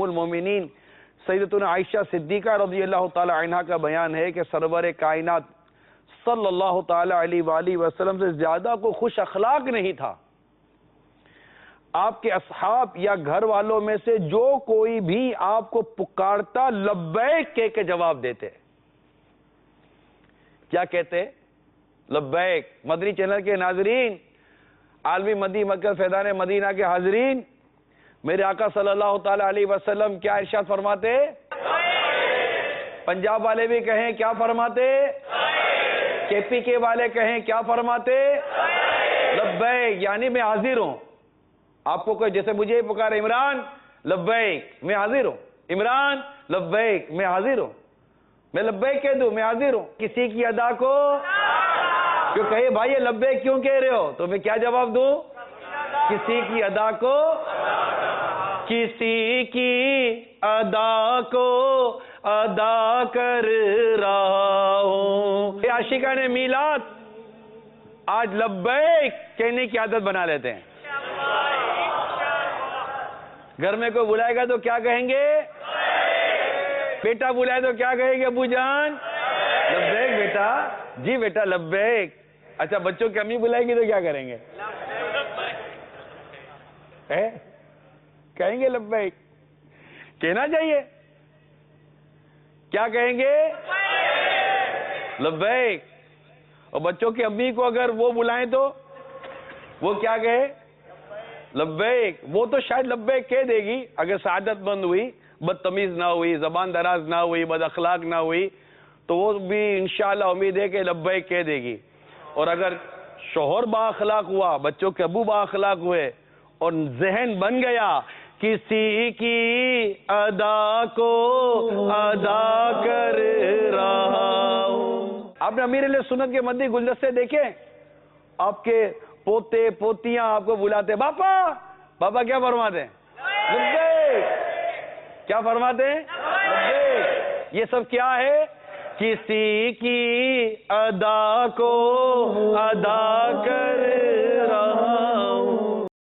المومنین سیدتنا عائشہ صدیقہ رضی اللہ تعالی عنہا کا بیان ہے کہ سرور کائنات صلی اللہ تعالی علیہ وآلہ وسلم سے زیادہ کو خوش اخلاق نہیں تھا. آپ کے اصحاب یا گھر والوں میں سے جو کوئی بھی آپ کو پکارتا لبیک کہہ کے جواب دیتے. کیا کہتے؟ لبیک. مدنی چینل کے ناظرین، عالمی مدی مرکز فیضان مدینہ کے حاضرین، میرے آقا صلی اللہ تعالی علیہ وسلم کیا ارشاد فرماتے؟ پنجاب والے بھی کہیں کیا فرماتے؟ کے پی کے والے کہیں کیا فرماتے؟ لبیک، یعنی میں حاضر ہوں. آپ کو کوئی جیسے مجھے پکارے عمران لبیک میں حاضر ہوں، عمران لبیک میں حاضر ہوں، میں لبیک کہہ دوں میں حاضر ہوں. کسی کی ادا کو جو کہے بھائی یہ لبیک کیوں کہہ رہے ہو تو میں کیا جواب دوں؟ کسی کی ادا کو، کسی کی ادا کو ادا کر رہا ہوں. یہ عاشقان میلاد آج لبیک کہنے کی عادت بنا لیتے ہیں. گھر میں کوئی بلائے گا تو کیا کہیں گے؟ بیٹا بلائے تو کیا کہیں گے ابو جان؟ لبیک بیٹا. جی بیٹا لبیک. اچھا بچوں کی امی بلائے گی تو کیا کریں گے؟ کہیں گے لبیک. کہنا چاہیے. کیا کہیں گے؟ لبیک. اور بچوں کی امی کو اگر وہ بلائیں تو وہ کیا کہے؟ لبیک. وہ تو شاید لبیک کہہ دے گی اگر سعادت مند ہوئی، بدتمیز نہ ہوئی، زبان دراز نہ ہوئی، بد اخلاق نہ ہوئی تو وہ بھی انشاءاللہ امید ہے کہ لبیک کہہ دے گی. اور اگر شوہر با اخلاق ہوا، بچوں کے ابو با اخلاق ہوئے اور ذہن بن گیا کسی کی ادا کو ادا کر رہا ہوں. آپ نے امیر علیہ سنت کے مدنی گلدستے دیکھے؟ آپ کے پوتے پوتیاں آپ کو بلاتے باپا. باپا کیا فرماتے ہیں؟ لبیک. کیا فرماتے ہیں؟ لبیک. یہ سب کیا ہے؟ کسی کی ادا کو ادا کر رہا